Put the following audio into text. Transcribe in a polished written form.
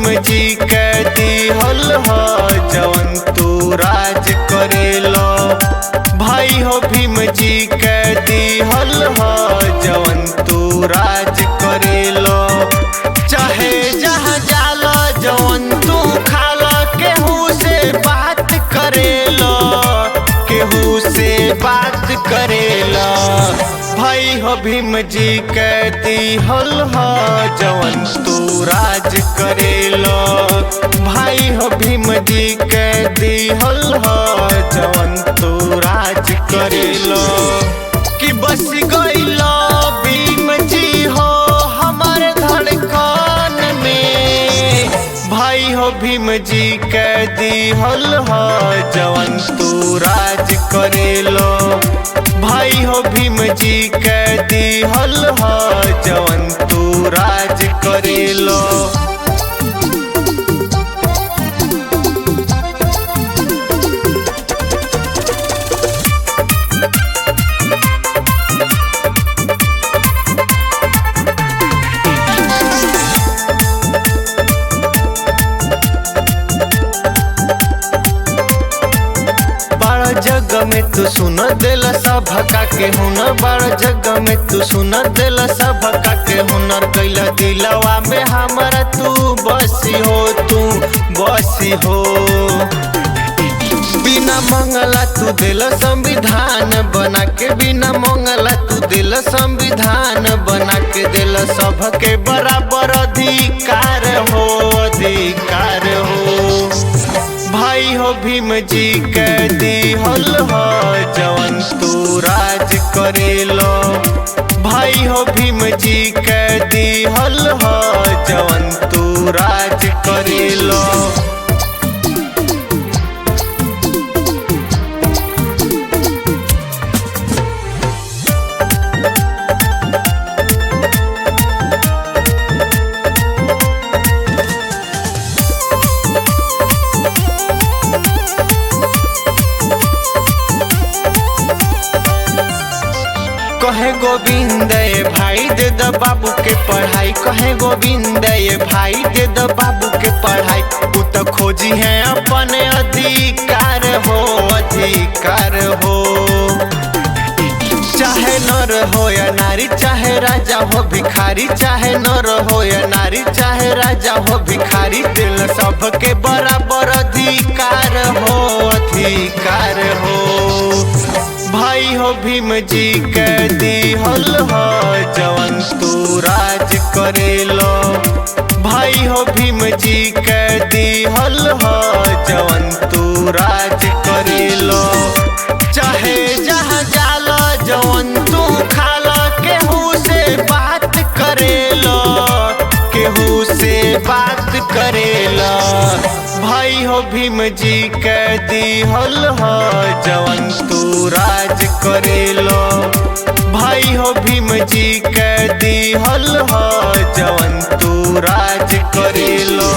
भीम जी के दिहल ह जवन तू राज करेलो। भाई हो भीम जी के दिहल ह जवन तू राज करेलो। चाहे जहाँ जाला जवन तू खाला केहू से बात करेलो, केहू से बात करेला। भाई हो भीम जी के दिहल ह जवन तू राज करेलो। भाई हो भीम जी के दिहल ह जवन तू राज करेलो। कि बस गइलो भीम जी हो हमार धड़कन में। भाई हो भीम जी के दिहल ह जवन तू राज करेलो। भाई हो भीम जी के दिहल ह जवन तू राज करेलो। जग में तू सुन दिल सब का के हुनर। बड़ जग में तू सुन दिल सब का के हुनर। कैला दिलवा में हमारा तू बसी हो, तू बसी हो। बिना मंगला तू दिल संविधान बना के, बिना मंगला तू दिल संविधान बना के दिल सबके बराबर अधिकार हो, अधिकार हो। भाई हो भीम जी के दिहल ह जवन तू राज करेलो। भाई हो भीम जी के दिहल ह जवन तू राज करेलो। कहे गोविंद ये भाई दे द बाबू के पढ़ाई। कहे गोविंद ये भाई दे द बाबू के पढ़ाई। तू तो खोजी है अपने अधिकार हो, अधिकार हो। चाहे नर हो या नारी, चाहे राजा हो भिखारी। चाहे नर हो या नारी, चाहे राजा हो भिखारी। दिल सबके बराबर अधिकार हो, अधिकार हो। भाई हो भीम जी के दिहल ह जवन तू राज करेलो। भाई हो भीम जी के दिहल ह जवन तू राज करेलो। चाहे जहाँ जाला जवन तू खाला केहू से बात करेलो, केहू से बात करेला। भाई हो भीम जी के दिहल ह जवन तू राज करेलो। भाई हो भीम जी के दिहल ह जवन तू राज करेलो।